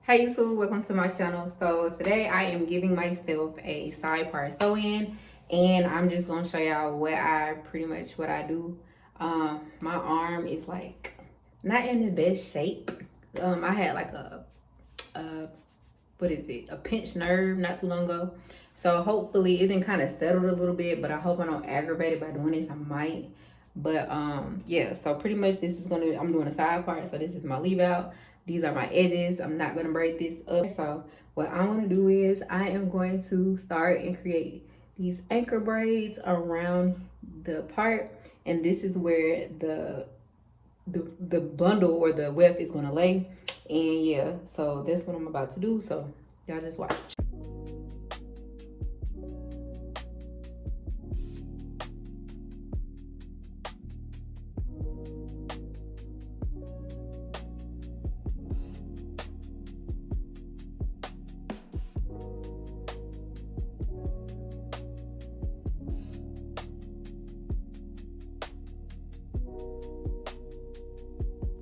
Hey YouTube, welcome to my channel. So today I am giving myself a side part sew in, and I'm just gonna show y'all what I do. My arm is like not in the best shape. I had like a what is it, a pinched nerve not too long ago, so hopefully it didn't kind of settled a little bit, but I hope I don't aggravate it by doing this. I might, but yeah, so pretty much I'm doing a side part, so this is my leave out. These are my edges. I'm not gonna braid this up. So what I want to do is I am going to start and create these anchor braids around the part, and this is where the bundle or the weft is gonna lay. And yeah, so that's what I'm about to do. So y'all just watch.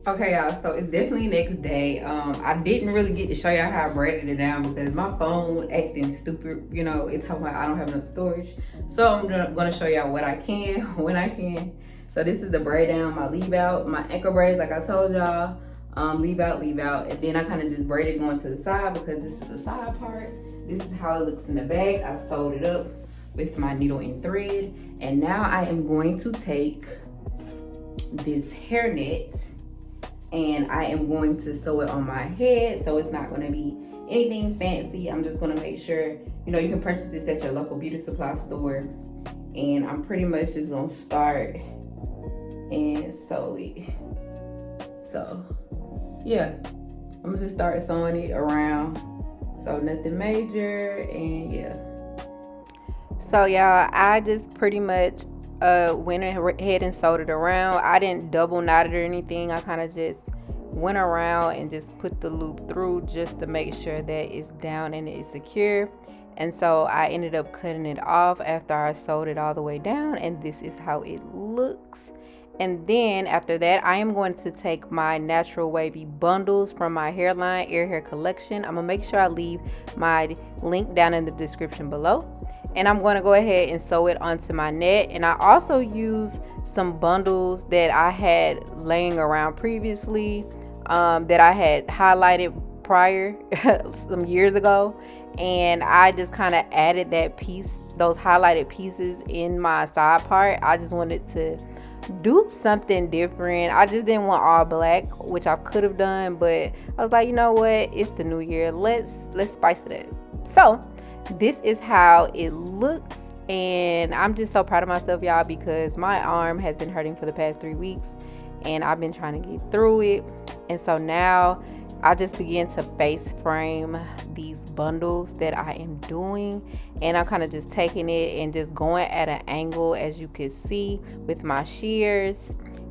Okay, y'all, so it's definitely next day. I didn't really get to show y'all how I braided it down because my phone acting stupid. You know, it's talking about I don't have enough storage. So I'm gonna show y'all what I can when I can. So this is the braid down, my leave out, my ankle braids, like I told y'all. Leave out, and then I kind of just braided going to the side because this is the side part. This is how it looks in the back. I sewed it up with my needle and thread, and now I am going to take this hair net and I am going to sew it on my head, so it's not going to be anything fancy. I'm just going to make sure, you know, you can purchase this at your local beauty supply store, and I'm pretty much just going to start and sew it. So yeah, I'm gonna just start sewing it around, so nothing major. And yeah, so y'all, I just pretty much went ahead and sewed it around. I didn't double knot it or anything. I kind of just went around and just put the loop through just to make sure that it's down and it's secure. And so I ended up cutting it off after I sewed it all the way down, and this is how it looks. And then after that, I am going to take my natural wavy bundles from my hairline, Heir Hair Collection. I'm gonna make sure I leave my link down in the description below. And I'm going to go ahead and sew it onto my net. And I also use some bundles that I had laying around previously, that I had highlighted prior some years ago, and I just kind of added that piece, those highlighted pieces, in my side part. I just wanted to do something different. I just didn't want all black, which I could have done, but I was like, you know what, it's the new year, let's spice it up. So this is how it looks, and I'm just so proud of myself, y'all, because my arm has been hurting for the past 3 weeks and I've been trying to get through it. And so now I just begin to face frame these bundles that I am doing, and I'm kind of just taking it and just going at an angle, as you can see, with my shears.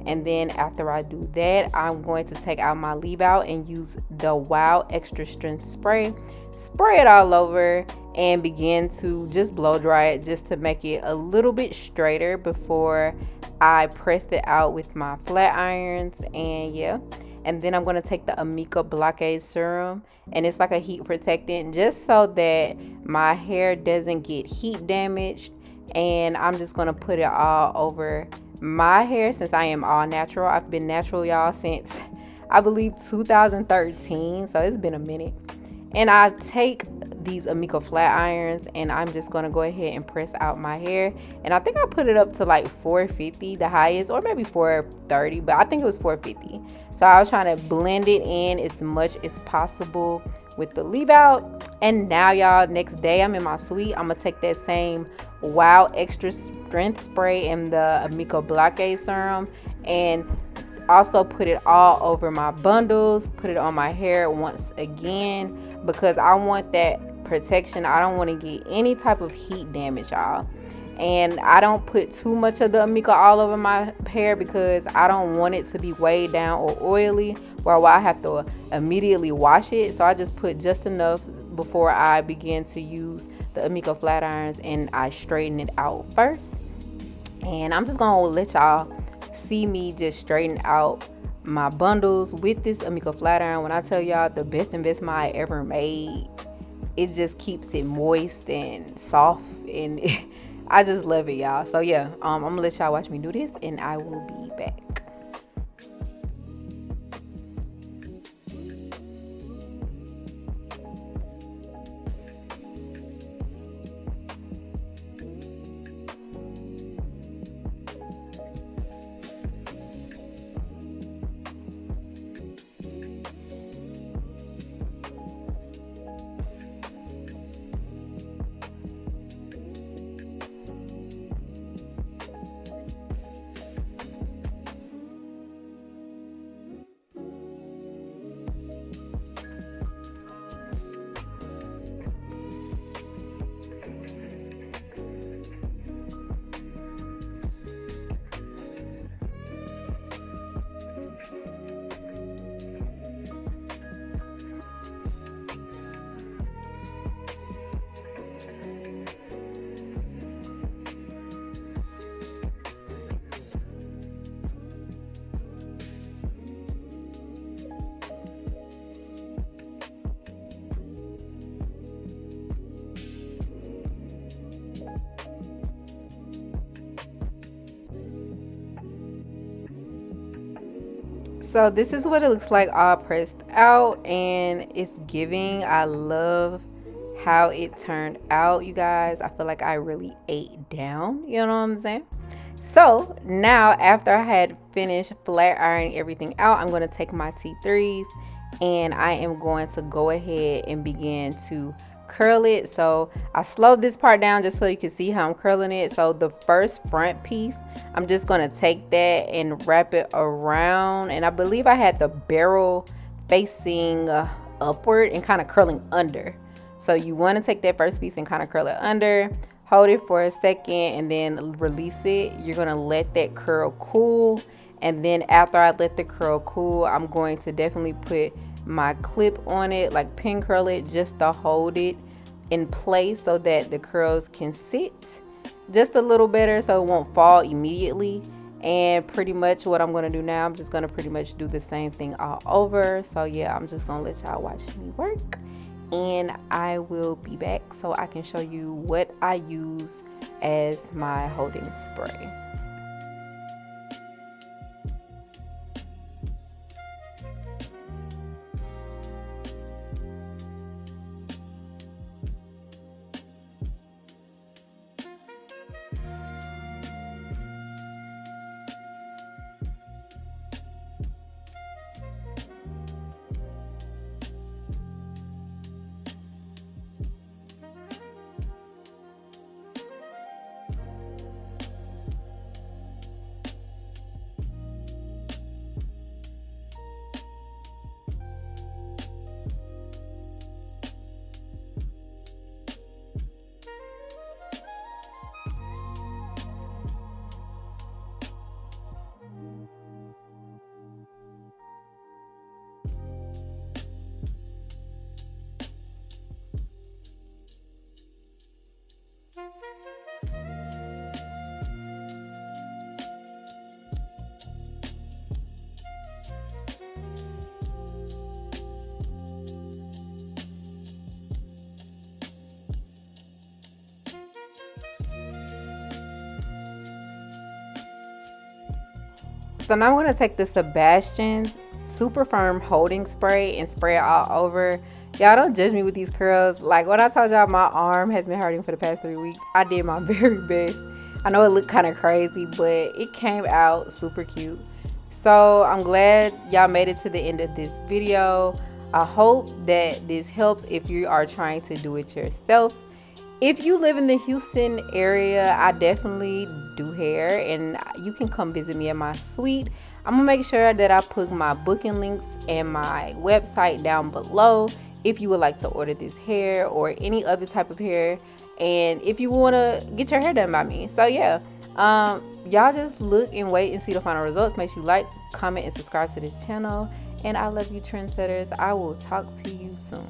And then after I do that, I'm going to take out my leave out and use the Wow Extra Strength spray it all over, and begin to just blow dry it just to make it a little bit straighter before I press it out with my flat irons. And yeah, and then I'm going to take the Amica Blockade Serum, and it's like a heat protectant just so that my hair doesn't get heat damaged. And I'm just going to put it all over my hair since I am all natural. I've been natural, y'all, since I believe 2013, so it's been a minute. And I take these Amica flat irons, and I'm just going to go ahead and press out my hair. And I think I put it up to like 450, the highest, or maybe 430, but I think it was 450. So I was trying to blend it in as much as possible with the leave out. And now, y'all, next day I'm in my suite. I'm gonna take that same Wow Extra Strength spray and the Amica Blockade Serum, and also put it all over my bundles, put it on my hair once again, because I want that protection. I don't want to get any type of heat damage, y'all. And I don't put too much of the Amica all over my hair because I don't want it to be weighed down or oily where I have to immediately wash it. So I just put just enough before I begin to use the Amica flat irons, and I straighten it out first. And I'm just gonna let y'all see me just straighten out my bundles with this Amico flat iron. When I tell y'all the best investment I ever made, it just keeps it moist and soft, and I just love it, y'all. So yeah, I'm gonna let y'all watch me do this, and I will be back. So this is what it looks like all pressed out, and it's giving. I love how it turned out, you guys. I feel like I really ate down, you know what I'm saying? So now after I had finished flat ironing everything out, I'm going to take my T3s and I am going to go ahead and begin to curl it. So I slowed this part down just so you can see how I'm curling it. So the first front piece, I'm just going to take that and wrap it around, and I believe I had the barrel facing upward and kind of curling under. So you want to take that first piece and kind of curl it under, hold it for a second, and then release it. You're going to let that curl cool, and then after I let the curl cool, I'm going to definitely put my clip on it, like pin curl it just to hold it in place so that the curls can sit just a little better, so it won't fall immediately. And pretty much what I'm going to do now, I'm just going to pretty much do the same thing all over. So yeah, I'm just going to let y'all watch me work, and I will be back so I can show you what I use as my holding spray. So now I'm going to take the Sebastian's super firm holding spray and spray it all over. Y'all don't judge me with these curls. Like when I told y'all my arm has been hurting for the past 3 weeks, I did my very best. I know it looked kind of crazy, but it came out super cute. So I'm glad y'all made it to the end of this video. I hope that this helps if you are trying to do it yourself. If you live in the Houston area, I definitely do hair, and you can come visit me at my suite. I'm gonna make sure that I put my booking links and my website down below if you would like to order this hair or any other type of hair, and if you want to get your hair done by me. So yeah, y'all just look and wait and see the final results. Make sure you like, comment, and subscribe to this channel, and I love you, trendsetters. I will talk to you soon.